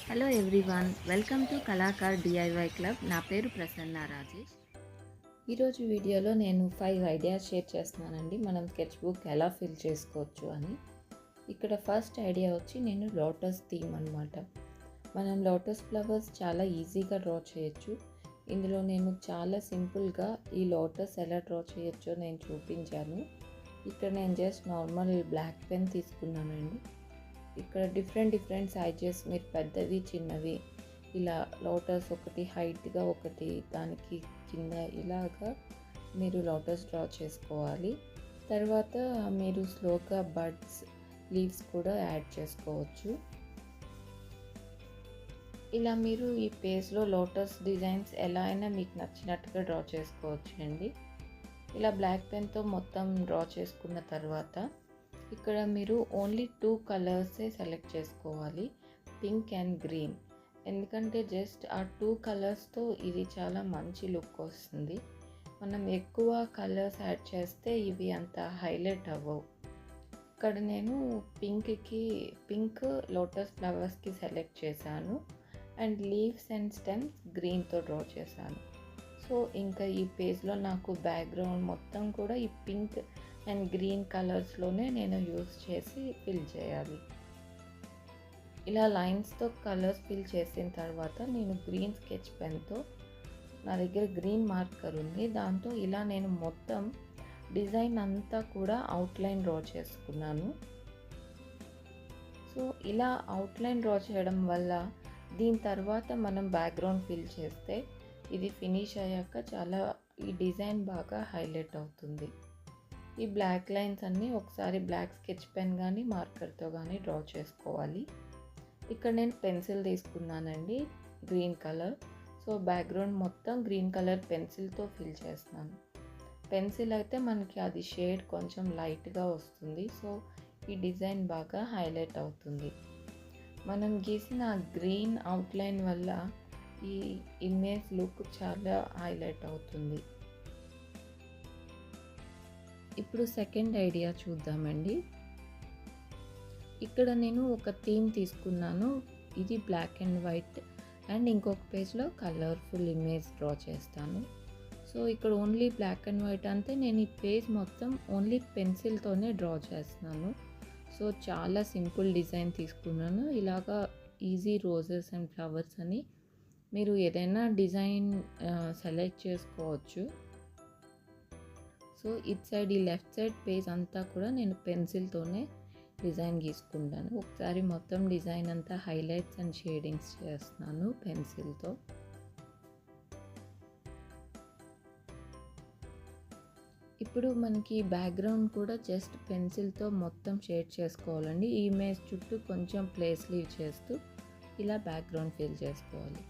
Hello everyone, welcome to Kalakar DIY club. నా పేరు ప్రసన్న రాజేష్. ఈరోజు వీడియోలో నేను 5 ఐడియాస్ షేర్ చేస్తున్నానండి. మనం స్కెచ్ బుక్ ఎలా ఫిల్ చేసుకోవచ్చు అని. ఇక్కడ ఫస్ట్ ఐడియా వచ్చి నేను లోటస్ థీమ్ అనమాట. మనం లోటస్ ఫ్లవర్స్ చాలా ఈజీగా డ్రా చేయొచ్చు. ఇందులో నేను చాలా సింపుల్గా ఈ లోటస్ ఎలా డ్రా చేయొచ్చో నేను చూపించాను. ఇక్కడ నేను జస్ట్ నార్మల్ బ్లాక్ పెన్ తీసుకున్నానండి. ఇక్కడ డిఫరెంట్ సైజెస్, మీరు పెద్దవి చిన్నవి ఇలా లోటస్ ఒకటి హైట్గా ఒకటి దానికి కింద ఇలాగా మీరు లోటస్ డ్రా చేసుకోవాలి. తర్వాత మీరు స్లోగా బడ్స్, లీవ్స్ కూడా యాడ్ చేసుకోవచ్చు. ఇలా మీరు ఈ పేజ్లో లోటస్ డిజైన్స్ ఎలా అయినా మీకు నచ్చినట్టుగా డ్రా చేసుకోవచ్చు అండి. ఇలా బ్లాక్ పెన్తో మొత్తం డ్రా చేసుకున్న తర్వాత ఇక్కడ మీరు ఓన్లీ 2 కలర్సే సెలెక్ట్ చేసుకోవాలి, పింక్ అండ్ గ్రీన్. ఎందుకంటే జస్ట్ ఆ 2 కలర్స్తో ఇది చాలా మంచి లుక్ వస్తుంది. మనం ఎక్కువ కలర్స్ యాడ్ చేస్తే ఇవి అంత హైలైట్ అవ్వవు. ఇక్కడ నేను పింక్ లోటస్ ఫ్లవర్స్కి సెలెక్ట్ చేశాను అండ్ లీవ్స్ అండ్ స్టెమ్స్ గ్రీన్తో డ్రా చేశాను. సో ఇంకా ఈ పేజ్లో నాకు బ్యాక్గ్రౌండ్ మొత్తం కూడా ఈ పింక్ అండ్ గ్రీన్ కలర్స్లోనే నేను యూస్ చేసి ఫిల్ చేయాలి. ఇలా లైన్స్తో కలర్స్ ఫిల్ చేసిన తర్వాత నేను గ్రీన్ స్కెచ్ పెన్తో, నా దగ్గర గ్రీన్ మార్కర్ ఉంది, దాంతో ఇలా నేను మొత్తం డిజైన్ అంతా కూడా అవుట్లైన్ డ్రా చేసుకున్నాను. సో ఇలా అవుట్లైన్ డ్రా చేయడం వల్ల దీని తర్వాత మనం బ్యాక్గ్రౌండ్ ఫిల్ చేస్తే ఇది ఫినిష్ అయ్యాక చాలా ఈ డిజైన్ బాగా హైలైట్ అవుతుంది. ఈ బ్లాక్ లైన్స్ అన్నీ ఒకసారి బ్లాక్ స్కెచ్ పెన్ కానీ మార్కర్తో కానీ డ్రా చేసుకోవాలి. ఇక్కడ నేను పెన్సిల్ తీసుకున్నానండి, గ్రీన్ కలర్. సో బ్యాక్గ్రౌండ్ మొత్తం గ్రీన్ కలర్ పెన్సిల్తో ఫిల్ చేస్తున్నాను. పెన్సిల్ అయితే మనకి అది షేడ్ కొంచెం లైట్గా వస్తుంది. సో ఈ డిజైన్ బాగా హైలైట్ అవుతుంది. మనం గీసిన గ్రీన్ అవుట్లైన్ వల్ల ఈ ఇమేజ్ లుక్ చాలా హైలైట్ అవుతుంది. ఇప్పుడు సెకండ్ ఐడియా చూద్దామండి. ఇక్కడ నేను ఒక థీమ్ తీసుకున్నాను, ఇది బ్లాక్ అండ్ వైట్ అండ్ ఇంకొక పేజ్లో కలర్ఫుల్ ఇమేజ్ డ్రా చేస్తాను. సో ఇక్కడ ఓన్లీ బ్లాక్ అండ్ వైట్ అంతే, నేను ఈ పేజ్ మొత్తం ఓన్లీ పెన్సిల్తోనే డ్రా చేస్తున్నాను. సో చాలా సింపుల్ డిజైన్ తీసుకున్నాను. ఇలాగా ఈజీ రోజెస్ అండ్ ఫ్లవర్స్ అని మీరు ఏదైనా డిజైన్ సెలెక్ట్ చేసుకోవచ్చు. సో ఇట్ సైడ్ ఈ లెఫ్ట్ సైడ్ పేజ్ అంతా కూడా నేను పెన్సిల్తోనే డిజైన్ గీసుకుంటాను. ఒకసారి మొత్తం డిజైన్ అంతా హైలైట్స్ అండ్ షేడింగ్స్ చేస్తున్నాను పెన్సిల్తో. ఇప్పుడు మనకి బ్యాక్గ్రౌండ్ కూడా జస్ట్ పెన్సిల్తో మొత్తం షేడ్ చేసుకోవాలండి. ఈ ఇమేజ్ చుట్టూ కొంచెం ప్లేస్ లీవ్ చేస్తూ ఇలా బ్యాక్గ్రౌండ్ ఫిల్ చేసుకోవాలి.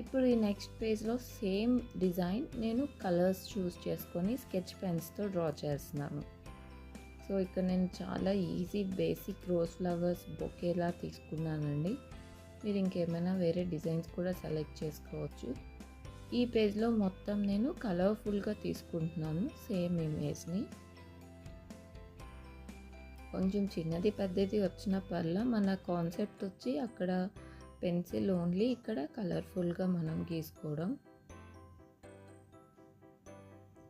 ఇప్పుడు ఈ నెక్స్ట్ పేజ్లో సేమ్ డిజైన్ నేను కలర్స్ చూస్ చేసుకొని స్కెచ్ పెన్స్తో డ్రా చేస్తున్నాను. సో ఇక్కడ నేను చాలా ఈజీ బేసిక్ రోజ్ ఫ్లవర్స్ బొకేలా తీసుకున్నానండి. మీరు ఇంకేమైనా వేరే డిజైన్స్ కూడా సెలెక్ట్ చేసుకోవచ్చు. ఈ పేజ్లో మొత్తం నేను కలర్ఫుల్గా తీసుకుంటున్నాను సేమ్ ఇమేజ్ని. కొంచెం చిన్నది పెద్దది వచ్చిన పర్లా, మన కాన్సెప్ట్ వచ్చి అక్కడ పెన్సిల్ ఓన్లీ, ఇక్కడ కలర్ఫుల్గా మనం గీసుకోవడం.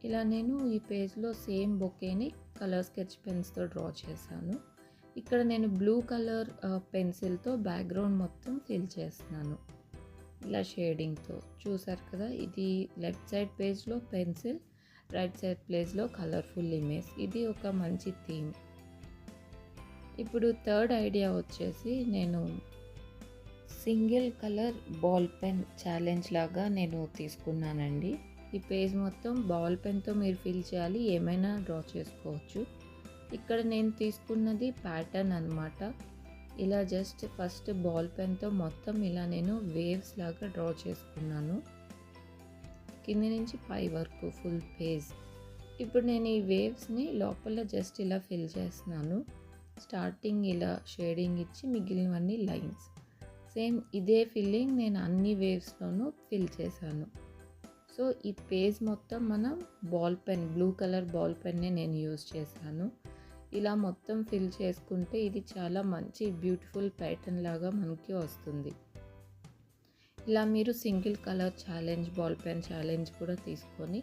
ఇలా నేను ఈ పేజ్లో సేమ్ బొకేని కలర్ స్కెచ్ పెన్స్తో డ్రా చేశాను. ఇక్కడ నేను బ్లూ కలర్ పెన్సిల్తో బ్యాక్గ్రౌండ్ మొత్తం ఫిల్ చేస్తున్నాను ఇలా షేడింగ్తో. చూసారు కదా, ఇది లెఫ్ట్ సైడ్ పేజ్లో పెన్సిల్, రైట్ సైడ్ ప్లేస్లో కలర్ఫుల్ ఇమేజ్. ఇది ఒక మంచి థీమ్. ఇప్పుడు థర్డ్ ఐడియా వచ్చేసి నేను single colour ball pen challenge లాగా నేను తీసుకున్నానండి. ఈ పేజ్ మొత్తం బాల్ పెన్తో మీరు ఫిల్ చేయాలి, ఏమైనా డ్రా చేసుకోవచ్చు. ఇక్కడ నేను తీసుకున్నది ప్యాటర్న్ అనమాట. ఇలా జస్ట్ ఫస్ట్ బాల్ పెన్తో మొత్తం ఇలా నేను వేవ్స్ లాగా డ్రా చేసుకున్నాను, కింది నుంచి పై వరకు ఫుల్ పేజ్. ఇప్పుడు నేను ఈ వేవ్స్ని లోపల జస్ట్ ఇలా ఫిల్ చేస్తున్నాను. స్టార్టింగ్ ఇలా షేడింగ్ ఇచ్చి మిగిలినవన్నీ లైన్స్. సేమ్ ఇదే ఫిల్లింగ్ నేను అన్ని వేవ్స్లోనూ ఫిల్ చేశాను. సో ఈ పేజ్ మొత్తం మనం ball pen, blue colour ball పెన్నే నేను యూజ్ చేశాను. ఇలా మొత్తం ఫిల్ చేసుకుంటే ఇది చాలా మంచి బ్యూటిఫుల్ ప్యాటర్న్ లాగా మనకి వస్తుంది. ఇలా మీరు single colour challenge, ball pen challenge కూడా తీసుకొని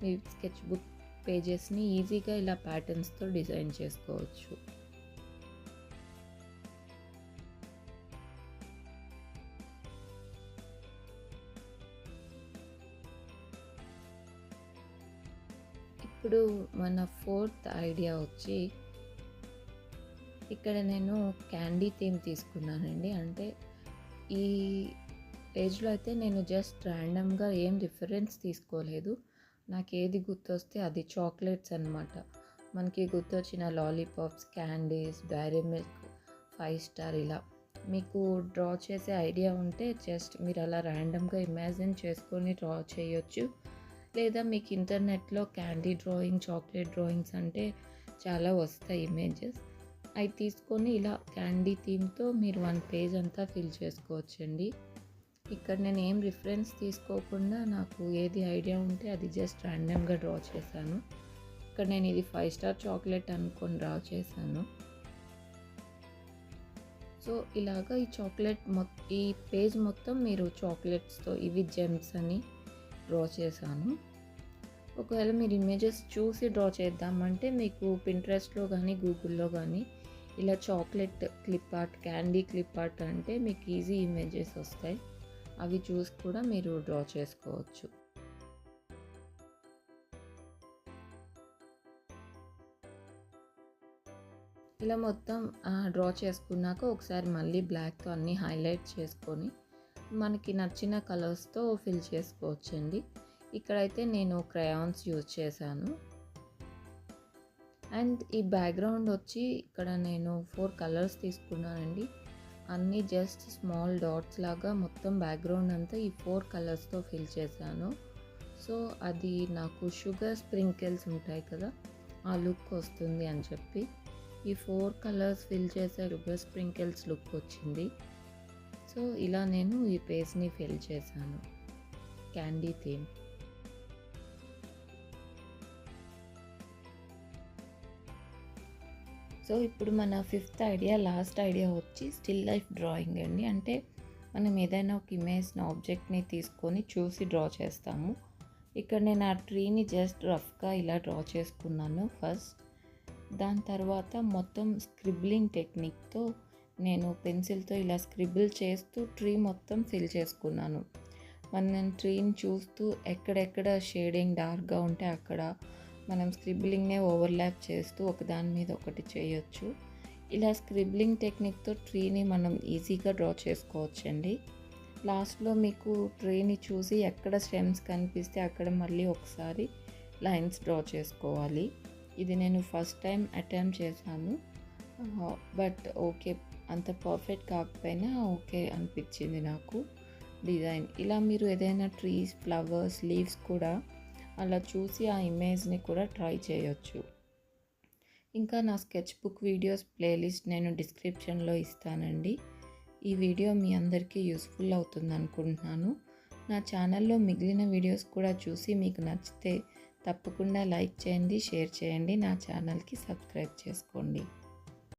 మీ స్కెచ్ బుక్ పేజెస్ని ఈజీగా ఇలా ప్యాటర్న్స్తో డిజైన్ చేసుకోవచ్చు. ఇప్పుడు మన ఫోర్త్ ఐడియా వచ్చి, ఇక్కడ నేను క్యాండీ థీమ్ తీసుకున్నానండి. అంటే ఈ పేజ్లో అయితే నేను జస్ట్ ర్యాండమ్గా ఏం రిఫరెన్స్ తీసుకోలేదు. నాకు ఏది గుర్తొస్తే అది చాక్లెట్స్ అనమాట. మనకి గుర్తొచ్చిన lollipops, candies, Dairy Milk, 5 Star ఇలా మీకు డ్రా చేసే ఐడియా ఉంటే జస్ట్ మీరు అలా ర్యాండమ్గా ఇమాజిన్ చేసుకొని డ్రా చేయొచ్చు. లేదా మీకు ఇంటర్నెట్లో క్యాండీ డ్రాయింగ్, చాక్లెట్ డ్రాయింగ్స్ అంటే చాలా వస్తాయి ఇమేజెస్. అవి తీసుకొని ఇలా క్యాండీ థీమ్తో మీరు 1 పేజ్ అంతా ఫిల్ చేసుకోవచ్చండి. ఇక్కడ నేను ఏం రిఫరెన్స్ తీసుకోకుండా నాకు ఏది ఐడియా ఉంటే అది జస్ట్ ర్యాండమ్గా డ్రా చేశాను. ఇక్కడ నేను ఇది 5 స్టార్ చాక్లెట్ అనుకొని డ్రా చేశాను. సో ఇలాగా ఈ చాక్లెట్ ఈ పేజ్ మొత్తం మీరు చాక్లెట్స్తో ఇవి జెమ్స్ అని డ్రా చేశాను. ఒకవేళ మీరు ఇమేజెస్ చూసి డ్రా చేద్దామంటే మీకు పింట్రెస్ట్లో కానీ గూగుల్లో కానీ ఇలా chocolate clip art, candy clip art అంటే మీకు ఈజీ ఇమేజెస్ వస్తాయి. అవి చూసి కూడా మీరు డ్రా చేసుకోవచ్చు. ఇలా మొత్తం డ్రా చేసుకున్నాక ఒకసారి మళ్ళీ బ్లాక్తో అన్నీ హైలైట్ చేసుకొని మనకి నచ్చిన కలర్స్తో ఫిల్ చేసుకోవచ్చండి. ఇక్కడైతే నేను క్రయాన్స్ యూజ్ చేశాను. అండ్ ఈ బ్యాక్గ్రౌండ్ వచ్చి ఇక్కడ నేను 4 కలర్స్ తీసుకున్నానండి. అన్నీ జస్ట్ స్మాల్ డాట్స్ లాగా మొత్తం బ్యాక్గ్రౌండ్ అంతా ఈ 4 కలర్స్తో ఫిల్ చేశాను. సో అది నాకు షుగర్ స్ప్రింకిల్స్ ఉంటాయి కదా, ఆ లుక్ వస్తుంది అని చెప్పి ఈ 4 కలర్స్ ఫిల్ చేసే షుగర్ స్ప్రింకిల్స్ లుక్ వచ్చింది. సో ఇలా నేను ఈ పేజ్ని ఫిల్ చేశాను, క్యాండీ థీమ్. సో ఇప్పుడు మన 5th ఐడియా, లాస్ట్ ఐడియా వచ్చి స్టిల్ లైఫ్ డ్రాయింగ్ అండి. అంటే మనం ఏదైనా ఒక ఇమేజ్ని, ఆబ్జెక్ట్ని తీసుకొని చూసి డ్రా చేస్తాము. ఇక్కడ నేను ఆ ట్రీని జస్ట్ రఫ్గా ఇలా డ్రా చేసుకున్నాను ఫస్ట్. దాని తర్వాత మొత్తం స్క్రిబ్లింగ్ టెక్నిక్తో నేను పెన్సిల్తో ఇలా స్క్రిబుల్ చేస్తూ ట్రీ మొత్తం ఫిల్ చేసుకున్నాను. మనం ట్రీని చూస్తూ ఎక్కడెక్కడ షేడింగ్ డార్క్గా ఉంటే అక్కడ మనం స్క్రిబ్లింగ్నే ఓవర్లాప్ చేస్తూ ఒకదాని మీద ఒకటి చేయొచ్చు. ఇలా స్క్రిబ్లింగ్ టెక్నిక్తో ట్రీని మనం ఈజీగా డ్రా చేసుకోవచ్చండి. లాస్ట్లో మీకు ట్రీని చూసి ఎక్కడ స్టెమ్స్ కనిపిస్తే అక్కడ మళ్ళీ ఒకసారి లైన్స్ డ్రా చేసుకోవాలి. ఇది నేను ఫస్ట్ టైం అటెంప్ట్ చేశాను. బట్ ఓకే, అంత పర్ఫెక్ట్ కాకపోయినా ఓకే అనిపించింది నాకు డిజైన్. ఇలా మీరు ఏదైనా ట్రీస్, ఫ్లవర్స్, లీవ్స్ కూడా అలా చూసి ఆ ఇమేజ్ని కూడా ట్రై చేయొచ్చు. ఇంకా నా స్కెచ్ బుక్ వీడియోస్ ప్లేలిస్ట్ నేను డిస్క్రిప్షన్లో ఇస్తానండి. ఈ వీడియో మీ అందరికీ యూస్ఫుల్ అవుతుంది అనుకుంటున్నాను. నా ఛానల్లో మిగిలిన వీడియోస్ కూడా చూసి మీకు నచ్చితే తప్పకుండా లైక్ చేయండి, షేర్ చేయండి, నా ఛానల్కి సబ్స్క్రైబ్ చేసుకోండి.